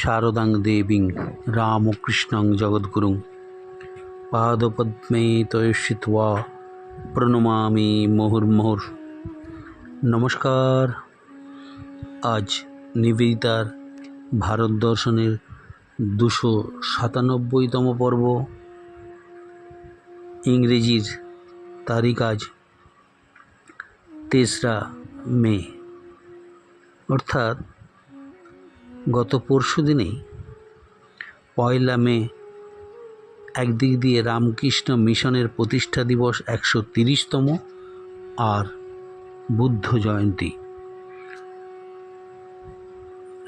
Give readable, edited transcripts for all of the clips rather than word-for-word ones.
शारदां देवीं रामकृष्णं जगद्गुरुं पादपद्मे तयश्चित्वा প্রণমামি মুহুর্মুহুর। নমস্কার। আজ নিবেদিতার ভারত দর্শনের 297তম পর্ব। ইংরেজির তারিখ আজ 3রা মে, অর্থাৎ গত পরশু দিনেই 1লা মে একদিক দিয়ে রামকৃষ্ণ মিশনের প্রতিষ্ঠা দিবস 130তম আর বুদ্ধ জয়ন্তী।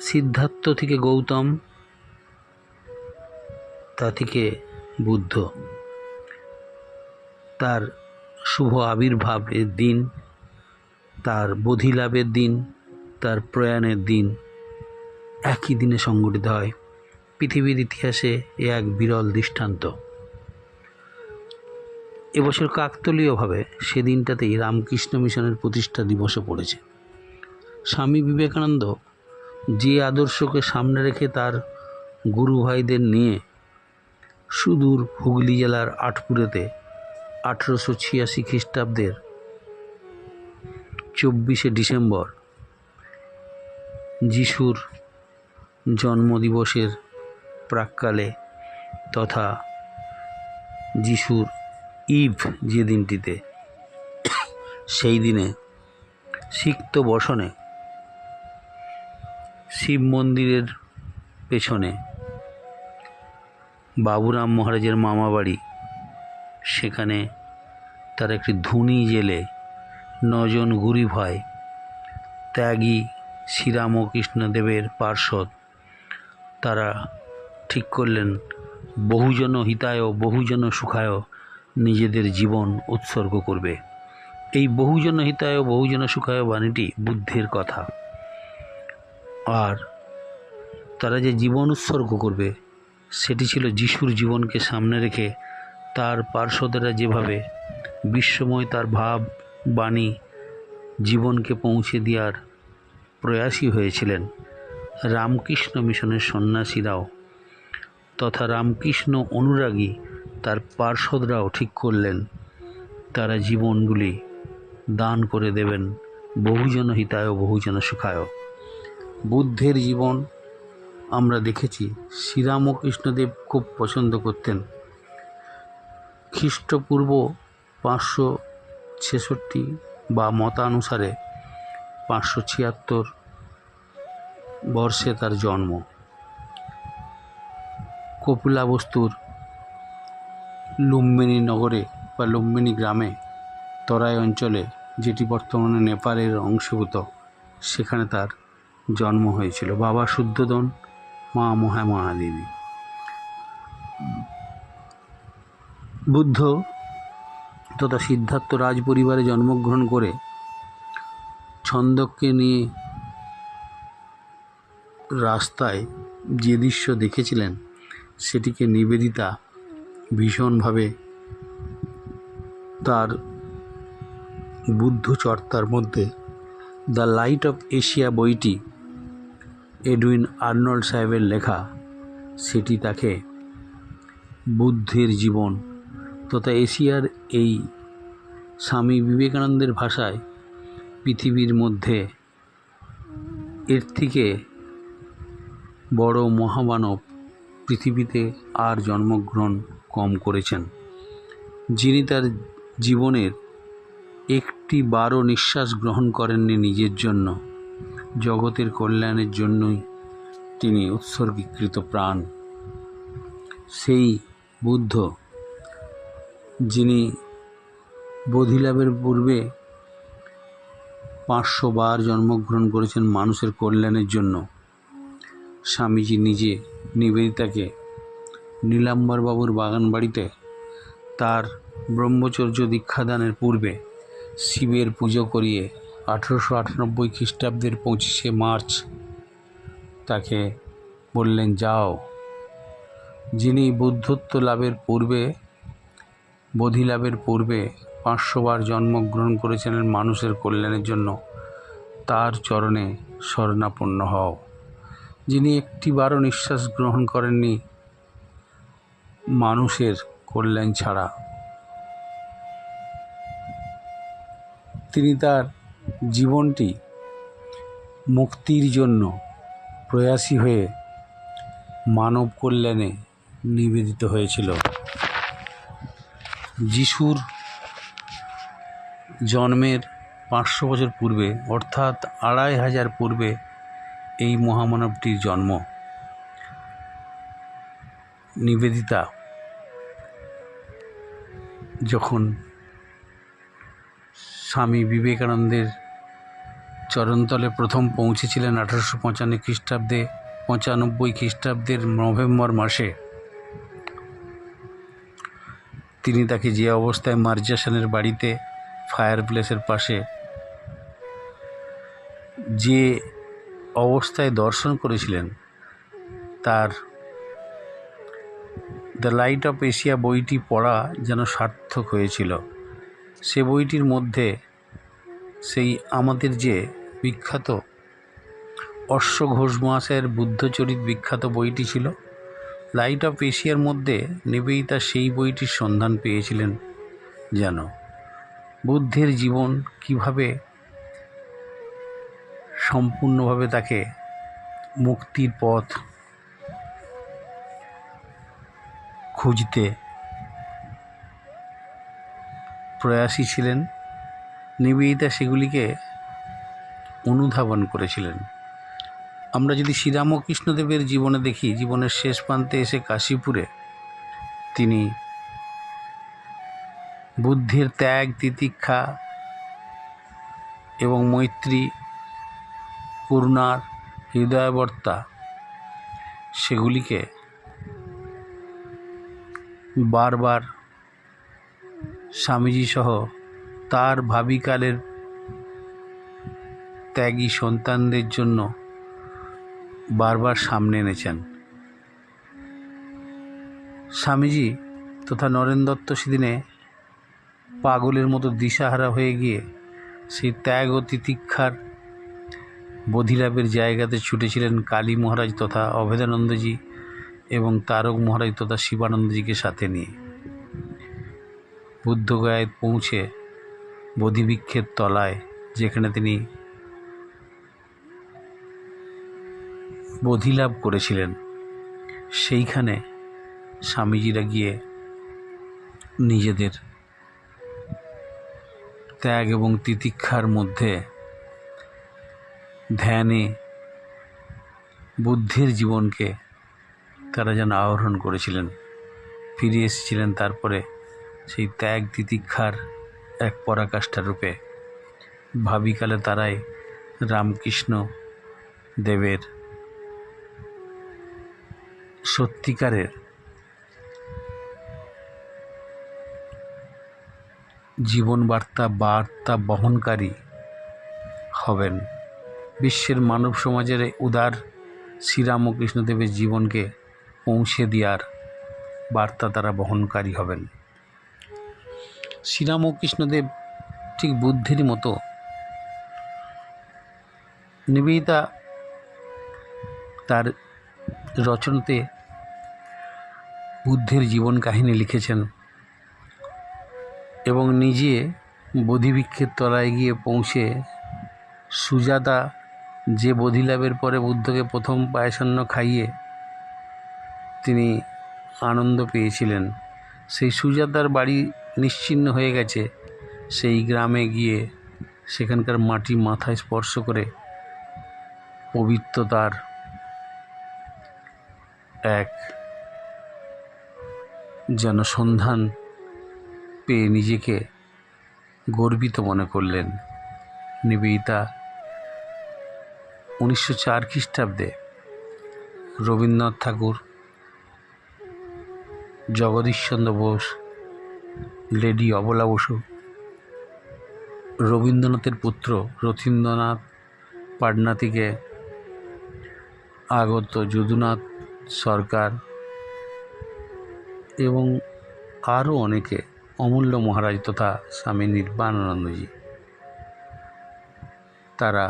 সিদ্ধার্থ থেকে গৌতম, তা থেকে বুদ্ধ, তার শুভ আবির্ভাবের দিন, তার বোধিলাভের দিন, তার প্রয়াণের দিন একই দিনে সংঘটিত হয়। পৃথিবীর ইতিহাসে এ এক বিরল দৃষ্টান্ত। এবছর কাকতালীয়ভাবে সেদিনটাতেই রামকৃষ্ণ মিশনের প্রতিষ্ঠা দিবসে পড়েছে। স্বামী বিবেকানন্দ যে আদর্শকে সামনে রেখে তার গুরু ভাইদের নিয়ে সুদূর হুগলি জেলার আটপুরেতে 1886 খ্রিস্টাব্দের 24শে ডিসেম্বর যিশুর জন্মদিবসের প্রাক্কালে তথা যিশুর ইভ যে দিনটিতে, সেই দিনে সিক্ত বসনে শিব মন্দিরের পেছনে বাবুরাম মহারাজের মামা বাড়ি, সেখানে তার একটি ধুনি জেলে 9 জন গুরু ভাই ত্যাগী শ্রীরামকৃষ্ণদেবের পার্ষদ, তারা ঠিক করলেন বহুজন হিতায় বহুজন সুখায় নিজেদের জীবন উৎসর্গ করবে। এই বহুজন হিতায় বহুজন সুখায় বাণীটি বুদ্ধের কথা, আর তারা যে জীবন উৎসর্গ করবে সেটি ছিল যিশুর জীবনকে সামনে রেখে তার পার্শ্বদেরা যেভাবে বিশ্বময় তার ভাব বাণী জীবনকে পৌঁছে দেওয়ার প্রয়াসী হয়েছিলেন, রামকৃষ্ণ মিশনের সন্ন্যাসীরাও তথা রামকৃষ্ণ অনুরাগী তার পার্ষদরাও ঠিক করলেন তারা জীবনগুলি দান করে দেবেন বহুজন হিতায় বহুজন সুখায়। বুদ্ধের জীবন আমরা দেখেছি শ্রীরামকৃষ্ণদেব খুব পছন্দ করতেন। খ্রিস্টপূর্ব 566 বা মতানুসারে 576 বর্ষে তার জন্ম। কপিলাবস্তুর লুম্বিনী নগরে বা লুম্বিনী গ্রামে তরাই অঞ্চলে, যেটি বর্তমানে নেপালের অংশভূত, সেখানে তার জন্ম হয়েছিল। বাবা শুদ্ধোদন, মা মহাদেবী। বুদ্ধ তথা সিদ্ধার্থ রাজ পরিবারে জন্মগ্রহণ করে ছন্দককে নিয়ে রাস্তায় যে দৃশ্য দেখেছিলেন সেটিকে নিবেদিতা ভীষণভাবে তার বুদ্ধ চর্চার মধ্যে দ্য লাইট অফ এশিয়া বইটি এডউইন আর্নল্ড সাহেবের লেখা, সেটি তাকে বুদ্ধের জীবন তথা এশিয়ার এই স্বামী বিবেকানন্দের ভাষায় পৃথিবীর মধ্যে এর থেকে বড় মহামানব পৃথিবীতে আর জন্মগ্রহণ কম করেছেন, যিনি তার জীবনের একটি বারও নিঃশ্বাস গ্রহণ করেননি নিজের জন্য, জগতের কল্যাণের জন্যই তিনি উৎসর্গীকৃত প্রাণ। সেই বুদ্ধ যিনি বোধিলাভের পূর্বে 500 বার জন্মগ্রহণ করেছেন মানুষের কল্যাণের জন্য। স্বামীজি নিজে নিবেদিতাকে নীলাম্বরবাবুর বাগান বাড়িতে তার ব্রহ্মচর্য দীক্ষাদানের পূর্বে শিবের পুজো করিয়ে 1898 খ্রিস্টাব্দের 25শে মার্চ তাকে বললেন, যাও। যিনি বুদ্ধত্ব লাভের পূর্বে, বোধিলাভের পূর্বে 500 বার জন্মগ্রহণ করেছিলেন মানুষের কল্যাণের জন্য, তার চরণে শরণাপন্ন হও। যিনি একটিবারও নিঃশ্বাস গ্রহণ করেননি মানুষের কল্যাণ ছাড়া। তিনি তার জীবনটি মুক্তির জন্য প্রয়াসী হয়ে মানব কল্যাণে নিবেদিত হয়েছিল। যিশুর জন্মের 500 বছর পূর্বে, অর্থাৎ 2500 পূর্বে এই মহামানবটির জন্ম। নিবেদিতা যখন স্বামী বিবেকানন্দের চরণতলে প্রথম পৌঁছেছিলেন 1895 খ্রিস্টাব্দের নভেম্বর মাসে, তিনি তাকে যে অবস্থায় মার্জাসানের বাড়িতে ফায়ার প্লেসের পাশে যে অবস্থায় দর্শন করেছিলেন, তার দ্য লাইট অফ এশিয়া বইটি পড়া যেন সার্থক হয়েছিল। সে বইটির মধ্যে সেই আমাদের যে বিখ্যাত অশ্ব ঘোষ মহাশয়ের বুদ্ধচরিত বিখ্যাত বইটি ছিল, লাইট অফ এশিয়ার মধ্যে নিবেদিতা সেই বইটির সন্ধান পেয়েছিলেন। যেন বুদ্ধের জীবন কিভাবে সম্পূর্ণভাবে তাকে মুক্তির পথ খুঁজতে প্রয়াসী ছিলেন, নিবেদিতা সেগুলিকে অনুধাবন করেছিলেন। আমরা যদি শ্রীরামকৃষ্ণদেবের জীবনে দেখি, জীবনের শেষ প্রান্তে এসে কাশীপুরে তিনি বুদ্ধের ত্যাগ, তিতিক্ষা এবং মৈত্রী, করুণার হৃদয়বর্তা সেগুলিকে বারবার স্বামীজি সহ তার ভাবিকালের ত্যাগী সন্তানদের জন্য বারবার সামনে এনেছেন। স্বামীজি তথা নরেন দত্ত সেদিনে পাগলের মতো দিশাহারা হয়ে গিয়ে সেই ত্যাগ ও তিতিক্ষার বোধিলাভের জায়গাতে ছুটেছিলেন কালী মহারাজ তথা অভেদানন্দজি এবং তারক মহারাজ তথা শিবানন্দজিকে সাথে নিয়ে। বুদ্ধগয়ায় পৌঁছে বোধিবৃক্ষের তলায়, যেখানে তিনি বোধিলাভ করেছিলেন, সেইখানে স্বামীজিরা গিয়ে নিজেদের ত্যাগ এবং তিতিক্ষার মধ্যে ধ্যানে বুদ্ধের জীবনকে তারা যেন আহরণ করেছিলেন, ফিরে এসেছিলেন তারপরে সেই ত্যাগ তিতিক্ষার এক পরাকাষ্ঠা রূপে। ভাবিকালে তারাই রামকৃষ্ণ দেবের সত্যিকারের জীবন বার্তা বহনকারী হবেন। বিশ্বের মানব সমাজের উদার শ্রীরামকৃষ্ণদেবের জীবনকে পৌঁছে দেওয়ার বার্তা তারা বহনকারী হবেন। শ্রীরামকৃষ্ণদেব ঠিক বুদ্ধেরই মতো নিবেদিতা তার রচনাতে বুদ্ধের জীবন কাহিনী লিখেছেন এবং নিজে বোধিবৃক্ষের তলায় গিয়ে পৌঁছে সুজাতা যে বোধিলাভের পরে বুদ্ধকে প্রথম পায়সান্ন খাইয়ে তিনি আনন্দ পেয়েছিলেন, সেই সুজাতার বাড়ি নিশ্চিহ্ন হয়ে গেছে। সেই গ্রামে গিয়ে সেখানকার মাটি মাথায় স্পর্শ করে পবিত্রতার এক যেন সন্ধান পেয়ে নিজেকে গর্বিত মনে করলেন। নিবেদিতা 1904 খ্রিস্টাব্দে রবীন্দ্রনাথ ঠাকুর, জগদীশচন্দ্র বোস, লেডি অবলা বসু, রবীন্দ্রনাথের পুত্র রথীন্দ্রনাথ পাটনা থেকে আগত যদুনাথ সরকার এবং আরও অনেকে, অমূল্য মহারাজ তথা স্বামী নির্বাণানন্দজি, তারা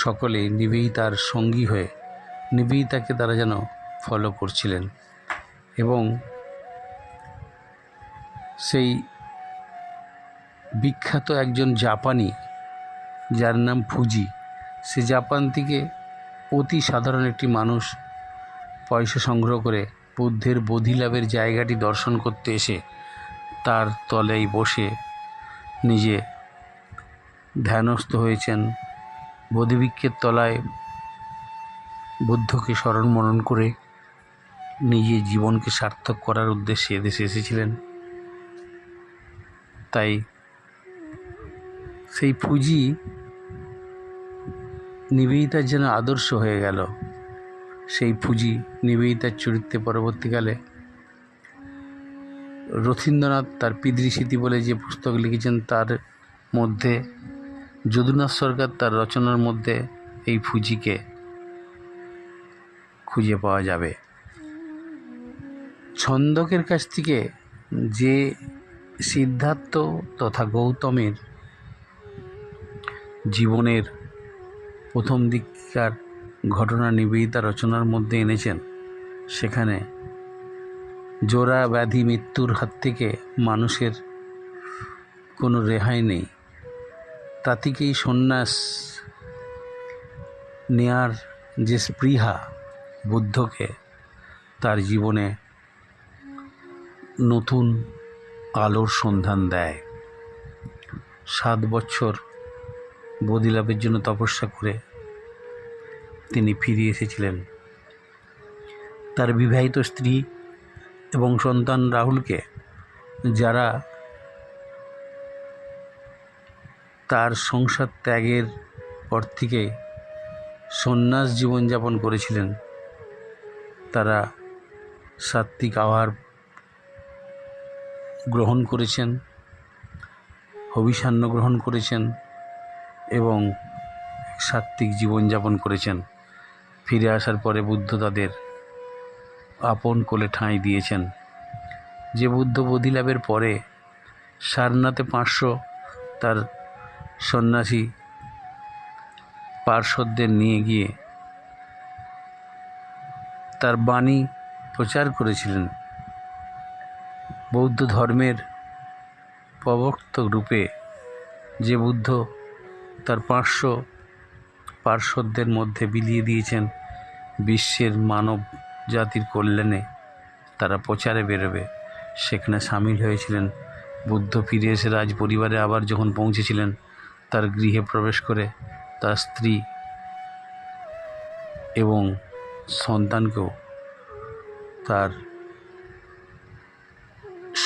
সকলে নিবেদিতার সঙ্গী হয়ে নিবেদিতাকে তারা যেন ফলো করছিলেন। এবং সেই বিখ্যাত একজন জাপানি, যার নাম ফুজি, সে জাপান থেকে অতি সাধারণ একটি মানুষ পয়সা সংগ্রহ করে বুদ্ধের বোধিলাভের জায়গাটি দর্শন করতে এসে তার তলেই বসে নিজে ধ্যানস্থ হয়েছেন। বোধিবৃক্ষের তলায় বুদ্ধকে স্মরণ মনন করে নিজের জীবনকে সার্থক করার উদ্দেশ্যে এদেশে এসেছিলেন। তাই সেই ফুজি নিবেদিতার যেন আদর্শ হয়ে গেল। সেই ফুজি নিবেদিতার চরিত্রে পরবর্তীকালে রথীন্দ্রনাথ তার পিতৃস্মৃতি বলে যে পুস্তক লিখেছেন, তার মধ্যে যদুনাথ সরকার তার রচনার মধ্যে এই ফুজিকে খুঁজে পাওয়া যাবে। ছন্দকের কাছ থেকে যে সিদ্ধার্থ তথা গৌতমের জীবনের প্রথম দিককার ঘটনা নিবেদিতা রচনার মধ্যে এনেছেন, সেখানে জোড়া ব্যাধি মৃত্যুর হাত থেকে মানুষের কোনো রেহাই নেই। তা থেকেই সন্ন্যাস নেয়ার যে স্পৃহা বুদ্ধকে তার জীবনে নতুন আলোর সন্ধান দেয়। 7 বছর বোধিলাভের জন্য তপস্যা করে তিনি ফিরে এসেছিলেন। তার বিবাহিত স্ত্রী এবং সন্তান রাহুলকে, যারা তার সংসার ত্যাগের পর থেকে সন্ন্যাস জীবনযাপন করেছিলেন, তারা সাত্ত্বিক আহার গ্রহণ করেছেন, হবিষান্ন গ্রহণ করেছেন এবং সাত্ত্বিক জীবনযাপন করেছেন। ফিরে আসার পরে বুদ্ধ তাদের আপন কোলে ঠাঁই দিয়েছেন। যে বুদ্ধ বোধিলাভের পরে সারনাথে 500 তার সন্ন্যাসী পার্শ্বদের নিয়ে গিয়ে তার বাণী প্রচার করেছিলেন, বৌদ্ধ ধর্মের প্রবক্তক রূপে যে বুদ্ধ তার 500 পার্শ্বদের মধ্যে বিলিয়ে দিয়েছেন বিশ্বের মানব জাতির কল্যাণে তারা প্রচারে বেরোবে, সেখানে সামিল হয়েছিলেন। বুদ্ধ ফিরে এসে রাজ পরিবারে আবার যখন পৌঁছেছিলেন, তার গৃহে প্রবেশ করে তার স্ত্রী এবং সন্তানকেও তার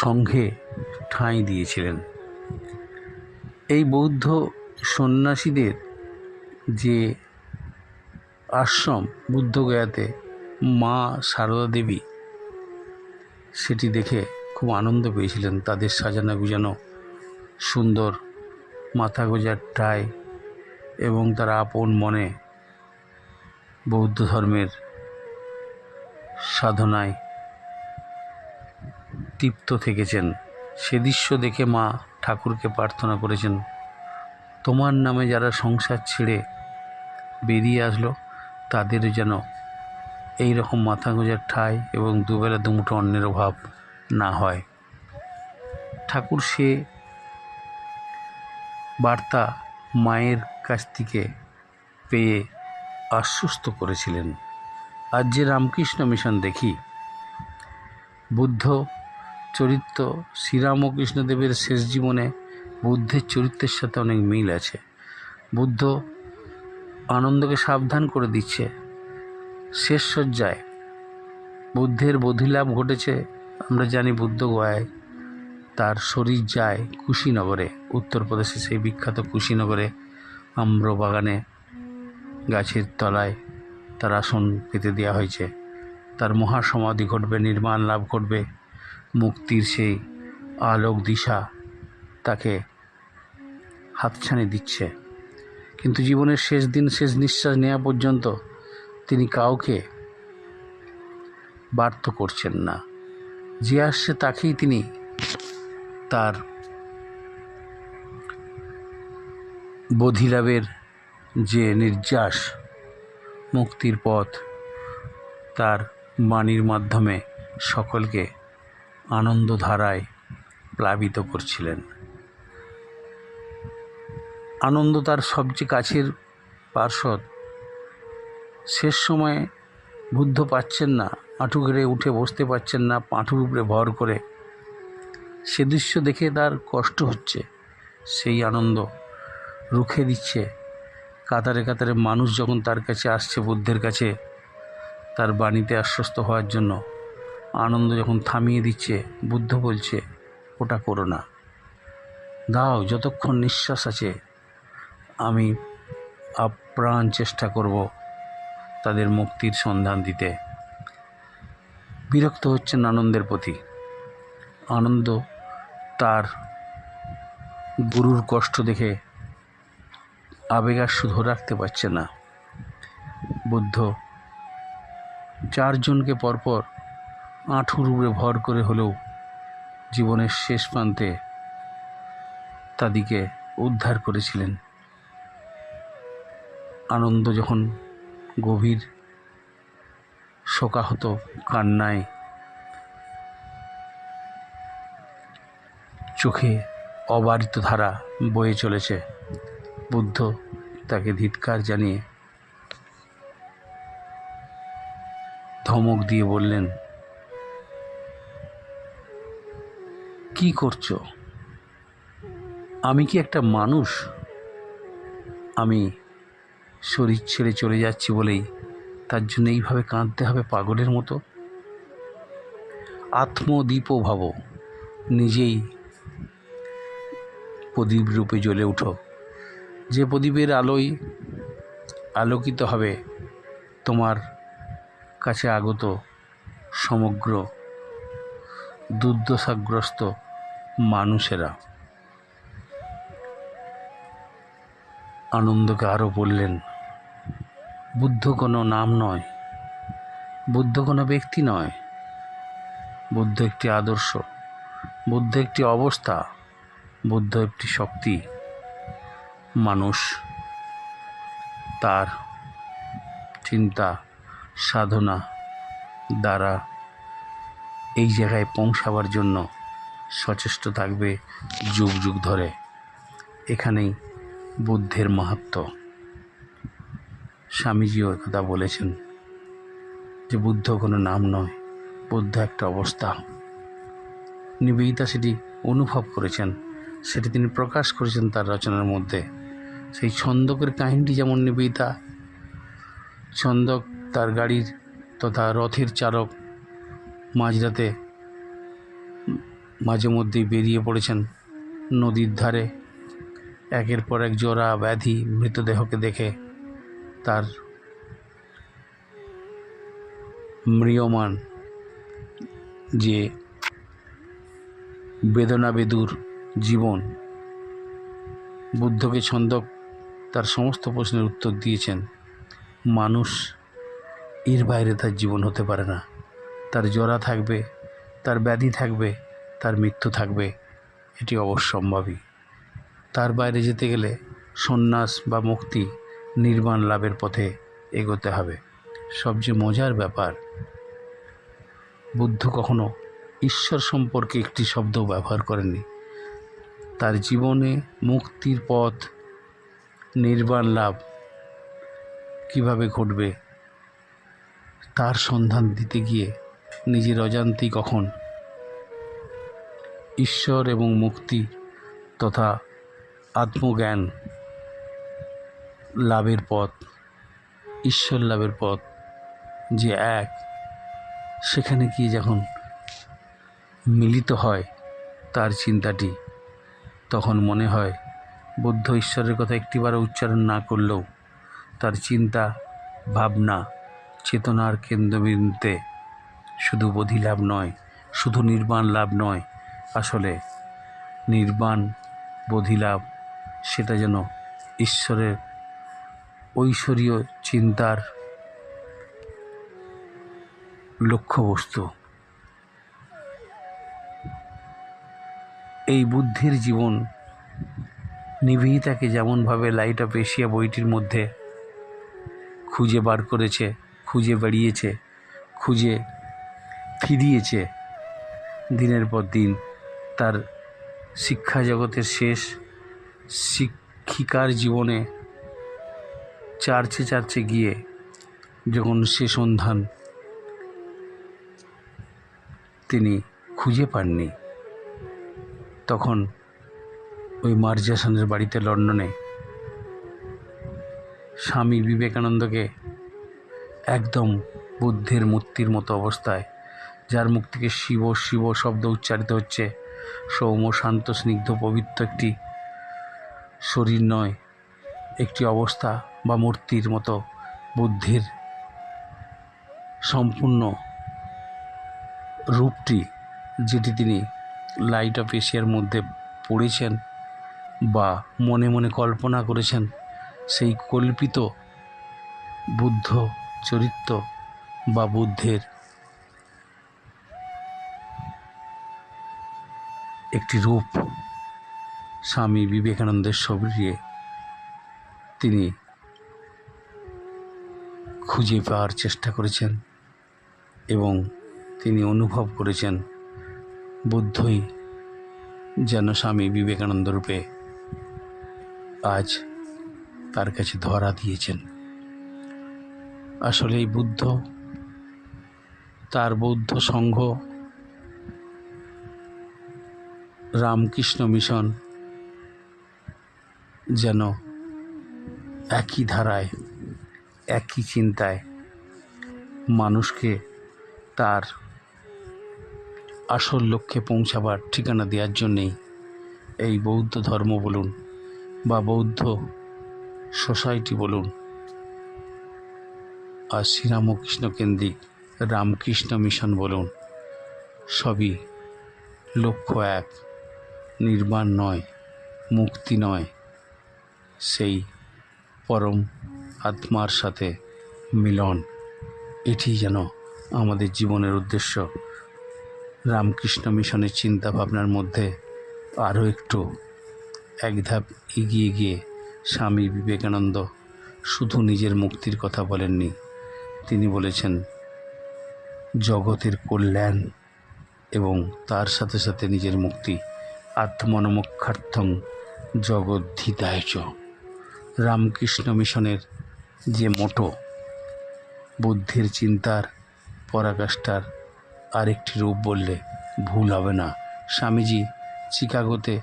সঙ্ঘে ঠাঁই দিয়েছিলেন। এই বৌদ্ধ সন্ন্যাসীদের যে আশ্রম বুদ্ধগয়াতে মা সারদা দেবী, সেটি দেখে খুব আনন্দ পেয়েছিলেন। তাদের সাজানো গুজানো সুন্দর মাথা গোজার টাই এবং তারা আপন মনে বৌদ্ধ ধর্মের সাধনায় তৃপ্ত থেকেছেন। সে দৃশ্য দেখে মা ঠাকুরকে প্রার্থনা করেছেন, তোমার নামে যারা সংসার ছেড়ে বেরিয়ে আসলো, তাদের যেন এই রকম মাথা গোঁজার ঠাঁই এবং দুবেলা দুমুঠো অন্নের অভাব না হয়। ঠাকুর সে বার্তা মায়ের কাছ থেকে পেয়ে আশ্বস্ত করেছিলেন। আজ যে রামকৃষ্ণ মিশন দেখি, বুদ্ধ চরিত্র শ্রীরামকৃষ্ণদেবের শেষ জীবনে বুদ্ধের চরিত্রের সাথে অনেক মিল আছে। বুদ্ধ আনন্দকে সাবধান করে দিচ্ছে। শেষ শয্যায় বুদ্ধের বোধিলাভ ঘটেছে, আমরা জানি বুদ্ধ গয়ায় তার শরীর যায় কুশীনগরে, উত্তরপ্রদেশে সেই বিখ্যাত কুশীনগরে আম্র বাগানে গাছের তলায় তার আসন পেতে দেওয়া হয়েছে। তার মহাসমাধি ঘটবে, নির্মাণ লাভ ঘটবে, মুক্তির সেই আলোক দিশা তাকে হাতছানি দিচ্ছে। কিন্তু জীবনের শেষ দিন, শেষ নিঃশ্বাস নেওয়া পর্যন্ত তিনি কাউকে বার্থ করছেন না। যে আসছে তাকেই তিনি তার বোধিলাভের যে নির্যাস, মুক্তির পথ, তার বাণীর মাধ্যমে সকলকে আনন্দধারায় প্লাবিত করছিলেন। আনন্দ তার সবচেয়ে কাছের পার্ষদ। শেষ সময়ে বুদ্ধ পাচ্ছেন না, হাঁটু গেড়ে উঠে বসতে পারছেন না, পাঁঠুর উপরে ভর করে। সে দৃশ্য দেখে তার কষ্ট হচ্ছে। সেই আনন্দ রুখে দিচ্ছে। কাতারে কাতারে মানুষ যখন তার কাছে আসছে, বুদ্ধের কাছে তার বাণীতে আশ্বস্ত হওয়ার জন্য, আনন্দ যখন থামিয়ে দিচ্ছে, বুদ্ধ বলছে, ওটা করো না, দাও, যতক্ষণ নিঃশ্বাস আছে আমি আপ্রাণ চেষ্টা করব তাদের মুক্তির সন্ধান দিতে। বিরক্ত হচ্ছেন আনন্দের প্রতি। আনন্দ তার গুরুর কষ্ট দেখে আবেগাশ্রু ধরে রাখতে পারছে না। বুদ্ধ 4 জনকে পরপর আঁঠুর উপরে ভর করে হলেও জীবনের শেষ প্রান্তে তাদেরকে উদ্ধার করেছিলেন। আনন্দ যখন গভীর শোকাহত কান্নায় চোখে অবারিত ধারা বয়ে চলেছে, বুদ্ধ তাকে ধিক্কার জানিয়ে ধমক দিয়ে বললেন, কি করছো? আমি কি একটা মানুষ? আমি শরীর ছেড়ে চলে যাচ্ছি বলেই তার জন্য এইভাবে কাঁদতে হবে পাগলের মতো? আত্মদীপও ভাবো, নিজেই প্রদীপ রূপে জ্বলে উঠো। যে প্রদীপের আলোয় আলোকিত হবে তোমার কাছে আগত সমগ্র দুর্দশাগ্রস্ত মানুষেরা। আনন্দকে আরও বললেন, বুদ্ধ কোনো নাম নয়, বুদ্ধ কোনো ব্যক্তি নয়, বুদ্ধ একটি আদর্শ, বুদ্ধ একটি অবস্থা, বুদ্ধ একটি শক্তি। মানুষ তার চিন্তা সাধনা দ্বারা এই জায়গায় পৌঁছাবার জন্য সচেষ্ট থাকবে যুগ যুগ ধরে। এখানেই বুদ্ধের মাহাত্ম্য। স্বামীজিও একথা বলেছেন যে বুদ্ধ কোনো নাম নয়, বুদ্ধ একটা অবস্থা। নিবেদিতা সেটি অনুভব করেছেন, সেটি তিনি প্রকাশ করেছেন তার রচনার মধ্যে। সেই ছন্দকের কাহিনীটি যেমন নিবেদিতা, ছন্দক তার গাড়ির তথা রথের চালক মাঝরাতে মাঝে মধ্যেই বেরিয়ে পড়েছেন নদীর ধারে, একের পর এক জরা ব্যাধি মৃতদেহকে দেখে তার ম্রিয়মাণ যে বেদনা বেদুর জীবন। বুদ্ধকে ছন্দক তার সমস্ত প্রশ্নের উত্তর দিয়েছেন। মানুষ এর বাইরে তার জীবন হতে পারে না। তার জরা থাকবে, তার ব্যাধি থাকবে, তার মৃত্যু থাকবে, এটি অবশ্যম্ভাবী। তার বাইরে যেতে গেলে সন্ন্যাস বা মুক্তি, নির্বাণ লাভের পথে এগোতে হবে। সবচেয়ে মজার ব্যাপার, বুদ্ধ কখনো ঈশ্বর সম্পর্কে একটি শব্দ ব্যবহার করেননি। তার জীবনে মুক্তির পথ, নির্বাণ লাভ কীভাবে ঘটবে তার সন্ধান দিতে গিয়ে নিজের অজান্তেই কখন ঈশ্বর এবং মুক্তি তথা আত্মজ্ঞান লাভের পথ, ঈশ্বর লাভের পথ যে এক, সেখানে গিয়ে যখন মিলিত হয় তার চিন্তাটি, তখন মনে হয় বুদ্ধ ঈশ্বরের কথা একটিবারও উচ্চারণ না করলেও তার চিন্তা ভাবনা চেতনার কেন্দ্রবিন্দুতে শুধু বোধি লাভ নয়, শুধু নির্বাণ লাভ নয়, আসলে নির্বাণ বোধি লাভ সেটা যেন ঈশ্বরের ঐশ্বরীয় চিন্তার লক্ষ্যবস্তু। এই বুদ্ধের জীবন নিবেদিতাকে যেমনভাবে লাইট অফ এশিয়া বইটির মধ্যে খুঁজে বার করেছে, খুঁজে বেরিয়েছে, খুঁজে ফিরিয়েছে দিনের পর দিন। তার শিক্ষা জগতের শেষ শিক্ষিকার জীবনে চার্চে গিয়ে যখন সে সন্ধান তিনি খুঁজে পাননি, তখন ওই মার্জাসানের বাড়িতে লন্ডনে স্বামী বিবেকানন্দকে একদম বুদ্ধের মূর্তির মতো অবস্থায়, যার মুখ থেকে শিব শিব শব্দ উচ্চারিত হচ্ছে, সৌম্য শান্ত স্নিগ্ধ পবিত্র একটি শরীর নয়, একটি অবস্থা বা মূর্তির মতো বুদ্ধের সম্পূর্ণ রূপটি, যেটি তিনি লাইট অফ এশিয়ার মধ্যে পড়েছেন বা মনে মনে কল্পনা করেছেন, সেই কল্পিত বুদ্ধ চরিত্র বা বুদ্ধের একটি রূপ স্বামী বিবেকানন্দের শরীরে তিনি খুঁজে পাওয়ার চেষ্টা করেছেন এবং তিনি অনুভব করেছেন বুদ্ধই যেন স্বামী বিবেকানন্দ রূপে আজ তার কাছে ধরা দিয়েছেন। আসলে এই বুদ্ধ, তার বৌদ্ধ সংঘ, রামকৃষ্ণ মিশন যেন একই ধারায়, একই চিন্তায় মানুষকে তার আসল লক্ষ্যে পৌঁছাবার ঠিকানা দেওয়ার জন্যেই এই বৌদ্ধ ধর্ম বলুন বা বৌদ্ধ সোসাইটি বলুন আর শ্রীরামকৃষ্ণ কেন্দ্রিক রামকৃষ্ণ মিশন বলুন, সবই লক্ষ্য এক, নির্বাণ নয়, মুক্তি নয়, সেই পরম আত্মার সাথে মিলন। এটি যেন আমাদের জীবনের উদ্দেশ্য। রামকৃষ্ণ মিশনের চিন্তা ভাবনার মধ্যে আরও একটু এক ধাপ এগিয়ে গিয়ে স্বামী বিবেকানন্দ শুধু নিজের মুক্তির কথা বলেননি, তিনি বলেছেন জগতের কল্যাণ এবং তার সাথে সাথে নিজের মুক্তি। আত্মনমোক্ষার্থং জগদ্ধিতায় চ। রামকৃষ্ণ মিশনের যে মোটো, বুদ্ধের চিন্তার পরাকাষ্ঠার আরেকটি রূপ বললে ভুল হবে না। স্বামীজি চিকাগোতে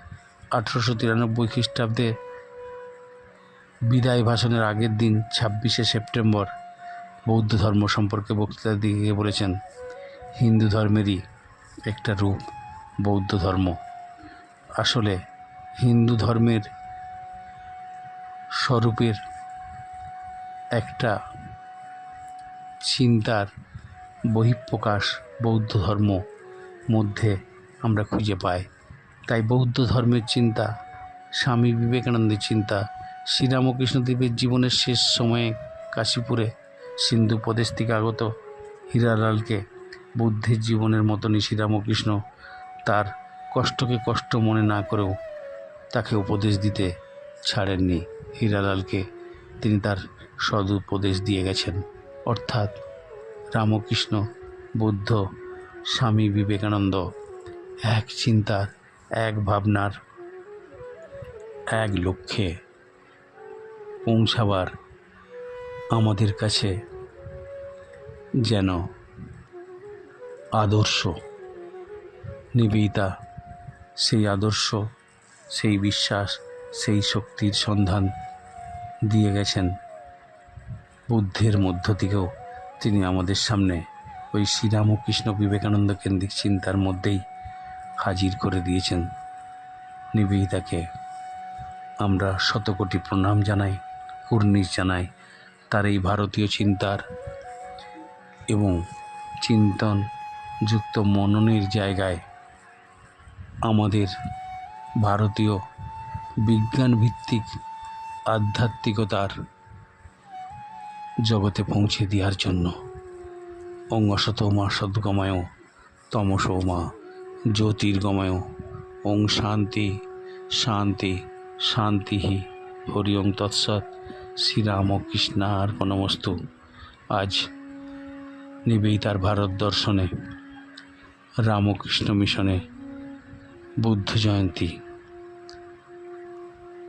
1893 খ্রিস্টাব্দে বিদায় ভাষণের আগের দিন 26শে সেপ্টেম্বর বৌদ্ধ ধর্ম সম্পর্কে বক্তৃতা দিয়ে বলেছেন, হিন্দু ধর্মেরই একটা রূপ বৌদ্ধ ধর্ম। আসলে হিন্দু ধর্মের স্বরূপের একটা চিন্তার বহিঃপ্রকাশ বৌদ্ধ ধর্ম মধ্যে আমরা খুঁজে পাই। তাই বৌদ্ধ ধর্মের চিন্তা, স্বামী বিবেকানন্দের চিন্তা, শ্রীরামকৃষ্ণদেবের জীবনের শেষ সময়ে কাশীপুরে সিন্ধু প্রদেশ থেকে আগত হীরালালকে বুদ্ধের জীবনের মতনই শ্রীরামকৃষ্ণ তার কষ্টকে কষ্ট মনে না করেও তাকে উপদেশ দিতে ছাড়েননি। হীরালালকে তিনি তার সদুপদেশ দিয়ে গেছেন। অর্থাৎ রামকৃষ্ণ, বুদ্ধ, স্বামী বিবেকানন্দ এক চিন্তার, এক ভাবনার, এক লক্ষ্যে পৌঁছাবার আমাদের কাছে যেন আদর্শ নিবেদিতা। সেই আদর্শ, সেই বিশ্বাস, সেই শক্তির সন্ধান দিয়ে গেছেন বুদ্ধের মধ্য থেকেও তিনি আমাদের সামনে ওই শ্রীরামকৃষ্ণ বিবেকানন্দ কেন্দ্রিক চিন্তার মধ্যেই হাজির করে দিয়েছেন নিবেদিতাকে। আমরা শতকোটি প্রণাম জানাই, কুর্নিশ জানাই তার এই ভারতীয় চিন্তার এবং চিন্তন যুক্ত মননের জায়গায় আমাদের ভারতীয় বিজ্ঞানভিত্তিক আধ্যাত্মিকতার জগতে পৌঁছে দেওয়ার জন্য। ওং অসতোমা সদ্গময় তমসোমা জ্যোতির্গময় ওং শান্তি শান্তি শান্তি হরি ওং তৎসৎ। শ্রীরামকৃষ্ণার্পণমস্তু। আজ নেবেই তার ভারত দর্শনে, রামকৃষ্ণ মিশনে, বুদ্ধ জয়ন্তী।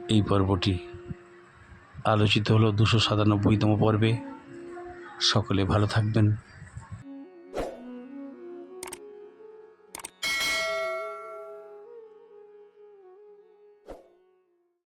এই পর্বটি আলোচিত হলো 297তম পর্বে। সকলে ভালো থাকবেন।